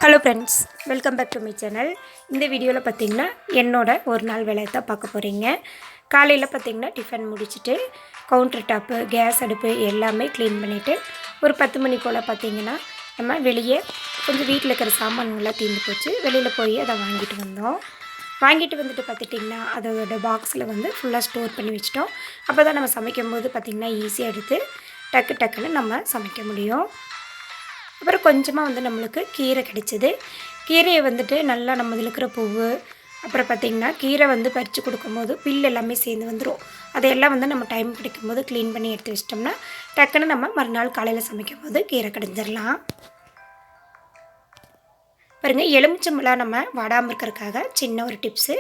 Hello friends, welcome back to my channel. இந்த வீடியோவில் பார்த்திங்கன்னா என்னோட ஒரு நாள் வேலையை தான் பார்க்க போகிறீங்க. காலையில் பார்த்திங்கன்னா டிஃபன் முடிச்சுட்டு கவுண்டர் டாப்பு, கேஸ் அடுப்பு எல்லாமே க்ளீன் பண்ணிவிட்டு ஒரு 10 மணி போல் பார்த்திங்கன்னா நம்ம வெளியே கொஞ்சம் வீட்டில் இருக்கிற சாமான்கள்லாம் தீர்ந்து போச்சு. வெளியில் போய் அதை வாங்கிட்டு வந்தோம். வாங்கிட்டு வந்துட்டு பார்த்துட்டிங்கன்னா அதோட பாக்ஸில் வந்து ஃபுல்லாக ஸ்டோர் பண்ணி வச்சிட்டோம். அப்போ தான் நம்ம சமைக்கும் போது பார்த்திங்கன்னா ஈஸியாக எடுத்து டக்குன்னு நம்ம சமைக்க முடியும். அப்புறம் கொஞ்சமாக வந்து நம்மளுக்கு கீரை கிடைச்சிது. கீரையை வந்துட்டு நல்லா நம்ம இதில் இருக்கிற பூவு, அப்புறம் பார்த்திங்கன்னா கீரை வந்து பறித்து கொடுக்கும்போது பில் எல்லாமே சேர்ந்து வந்துடும். அதையெல்லாம் வந்து நம்ம டைம் கிடைக்கும்போது க்ளீன் பண்ணி எடுத்து வச்சிட்டோம்னா டக்குன்னு நம்ம மறுநாள் காலையில் சமைக்கும் போது கீரை கடைஞ்சிடலாம். பாருங்கள், எலுமிச்சம்பழம் நம்ம வாடாமல் இருக்கிறதுக்காக சின்ன ஒரு டிப்ஸு.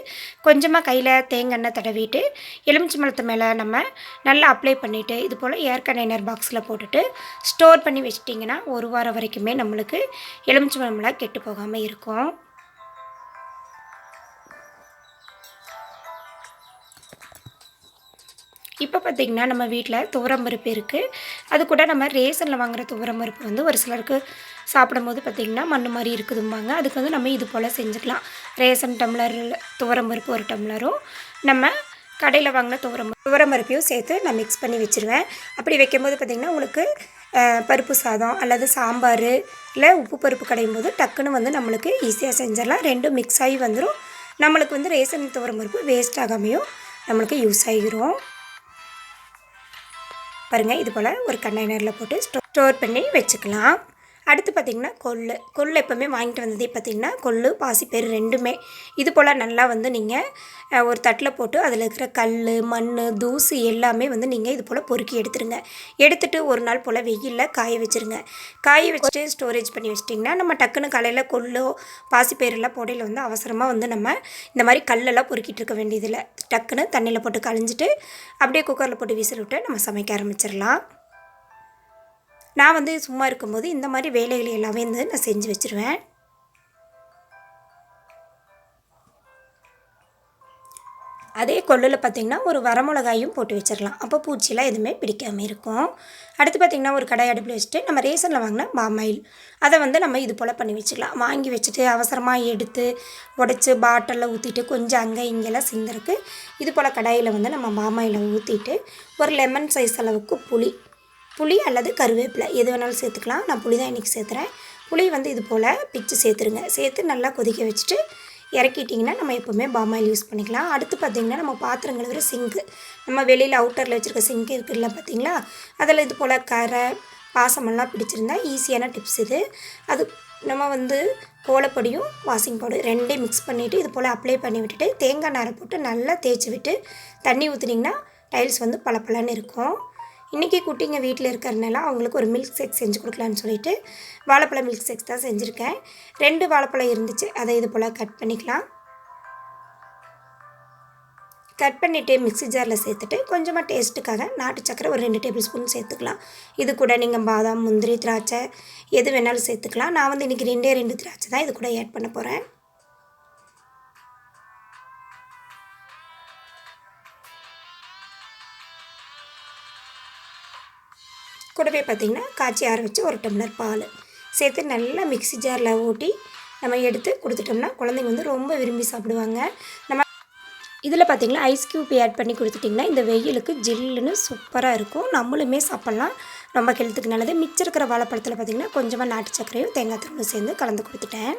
கொஞ்சமாக கையில் தேங்காய் எண்ணெய் தடவிட்டு எலுமிச்சம்பழத்து மேலே நம்ம நல்லா அப்ளை பண்ணிவிட்டு இது போல் ஏர் கண்டெய்னர் பாக்ஸில் போட்டுட்டு ஸ்டோர் பண்ணி வச்சிட்டிங்கன்னா ஒரு வாரம் வரைக்குமே நம்மளுக்கு எலுமிச்சம்பழம்லாம் கெட்டு போகாமல் இருக்கும். இப்போ பார்த்திங்கன்னா நம்ம வீட்டில் துவரம்பருப்பு இருக்குது. அது கூட நம்ம ரேஷனில் வாங்குகிற துவரம்பருப்பு வந்து ஒரு சிலருக்கு சாப்பிடும்போது பார்த்திங்கன்னா மண் மாதிரி இருக்குதும்பாங்க. அதுக்கு வந்து நம்ம இது போல் செஞ்சுக்கலாம். ரேஷன் டம்ளரில் துவரம்பருப்பு ஒரு டம்ளரும் நம்ம கடையில் வாங்கின துவரம்பருப்பையும் சேர்த்து நான் மிக்ஸ் பண்ணி வச்சுருவேன். அப்படி வைக்கும்போது பார்த்திங்கன்னா உங்களுக்கு பருப்பு சாதம் அல்லது சாம்பார் இல்லை உப்பு பருப்பு கடையும் போது டக்குன்னு வந்து நம்மளுக்கு ஈஸியாக செஞ்சிடலாம். ரெண்டும் மிக்ஸ் ஆகி வந்துடும். நம்மளுக்கு வந்து ரேஷன் துவரம்பருப்பு வேஸ்ட் ஆகாமையும் நம்மளுக்கு யூஸ் ஆகிரும். பாருங்கள், இது போல் ஒரு கண்டெய்னரில் போட்டு ஸ்டோர் பண்ணி வச்சுக்கலாம். அடுத்து பார்த்திங்கன்னா கொள்ளு எப்போவுமே வாங்கிட்டு வந்ததே பார்த்திங்கன்னா கொள்ளு பாசிப்பயிறு ரெண்டுமே இது போல் நல்லா வந்து நீங்கள் ஒரு தட்டில் போட்டு அதில் இருக்கிற கல், மண், தூசு எல்லாமே வந்து நீங்கள் இது போல் பொறுக்கி எடுத்துகிட்டு ஒரு நாள் போல் வெயிலில் காய வச்சுருங்க. காய வச்சுட்டு ஸ்டோரேஜ் பண்ணி வச்சிட்டிங்கன்னா நம்ம டக்குன்னு காலையில் கொள்ளோ பாசிப்பயிரெல்லாம் போடையில் வந்து அவசரமாக வந்து நம்ம இந்த மாதிரி கல்லெல்லாம் பொறுக்கிட்டு இருக்க வேண்டியதில்லை. டக்குன்னு தண்ணியில் போட்டு கழிஞ்சிட்டு அப்படியே குக்கரில் போட்டு விசில் விட்டு நம்ம சமைக்க ஆரம்பிச்சிடலாம். நான் வந்து சும்மா இருக்கும்போது இந்த மாதிரி வேலைகளை எல்லாமே வந்து நான் செஞ்சு வச்சுருவேன். அதே கொள்ளில் பார்த்திங்கன்னா ஒரு வரமிளகாயும் போட்டு வச்சிடலாம். அப்போ பூச்சிலாம் எதுவுமே பிடிக்காமல் இருக்கும். அடுத்து பார்த்திங்கன்னா ஒரு கடாய் அடுப்பில் வச்சுட்டு நம்ம ரேஷனில் வாங்கின பாமாயில் அதை வந்து நம்ம இது போல் பண்ணி வச்சுக்கலாம். வாங்கி வச்சுட்டு அவசரமாக எடுத்து உடச்சி பாட்டிலில் ஊற்றிட்டு கொஞ்சம் அங்கே இங்கெல்லாம் சிந்தருக்கு இது போல் கடாயில் வந்து நம்ம பாமாயில் ஊற்றிட்டு ஒரு லெமன் சைஸ் அளவுக்கு புளி அல்லது கருவேப்பிலை எது வேணாலும் சேர்த்துக்கலாம். நான் புளி தான் இன்றைக்கி சேர்த்துறேன். புளி வந்து இது போல் பிச்சு சேர்த்துருங்க. சேர்த்து நல்லா கொதிக்க வச்சுட்டு இறக்கிட்டிங்கன்னா நம்ம எப்போவுமே பாமாயில் யூஸ் பண்ணிக்கலாம். அடுத்து பார்த்திங்கன்னா நம்ம பாத்திரம் கழுவுற சிங்க்கு, நம்ம வெளியில் அவுட்டரில் வச்சுருக்க சிங்க்கு இருக்குல்ல பார்த்திங்களா, அதில் இது போல் கரை பாசமெல்லாம் பிடிச்சிருந்தா ஈஸியான டிப்ஸ் இது. அது நம்ம வந்து கோலப்பொடியும் வாஷிங் பவுடர் ரெண்டையும் மிக்ஸ் பண்ணிவிட்டு இது போல் அப்ளை பண்ணி விட்டுட்டு தேங்காய் நாரை போட்டு நல்லா தேய்ச்சி விட்டு தண்ணி ஊற்றுனிங்கன்னா டைல்ஸ் வந்து பளபளன்னு இருக்கும். இன்றைக்கி குட்டிங்க வீட்டில் இருக்கிறதுனால அவங்களுக்கு ஒரு மில்க் ஷேக் செஞ்சு கொடுக்கலான்னு சொல்லிவிட்டு வாழைப்பழம் மில்க் ஷேக் தான் செஞ்சுருக்கேன். 2 வாழைப்பழம் இருந்துச்சு, அதை இது போல் கட் பண்ணிக்கலாம். கட் பண்ணிவிட்டு மிக்ஸி ஜாரில் சேர்த்துட்டு கொஞ்சமாக டேஸ்ட்டுக்காக நாட்டு சக்கரை ஒரு 2 டேபிள் ஸ்பூன் சேர்த்துக்கலாம். இது கூட நீங்கள் பாதாம், முந்திரி, திராட்சை எது வேணாலும் சேர்த்துக்கலாம். நான் வந்து இன்றைக்கி 2 திராட்சை தான் இது கூட ஆட் பண்ண போகிறேன். கூடவே பார்த்திங்கன்னா காய்ச்சி ஆற வச்சு ஒரு டம்ளர் பால் சேர்த்து நல்லா மிக்ஸி ஜாரில் ஊட்டி நம்ம எடுத்து கொடுத்துட்டோம்னா குழந்தைங்க வந்து ரொம்ப விரும்பி சாப்பிடுவாங்க. நம்ம இதில் பார்த்திங்கன்னா ஐஸ் க்யூப் ஆட் பண்ணி கொடுத்துட்டிங்கன்னா இந்த வெயிலுக்கு ஜில்லுன்னு சூப்பராக இருக்கும். நம்மளுமே சாப்பிட்லாம், ரொம்ப ஹெல்த்துக்கு நல்லது. மிச்சம் இருக்கிற வாழைப்பழத்தில் பார்த்திங்கன்னா கொஞ்சமாக நாட்டு சர்க்கரையும் தேங்காய் தூளும் சேர்ந்து கலந்து கொடுத்துட்டேன்.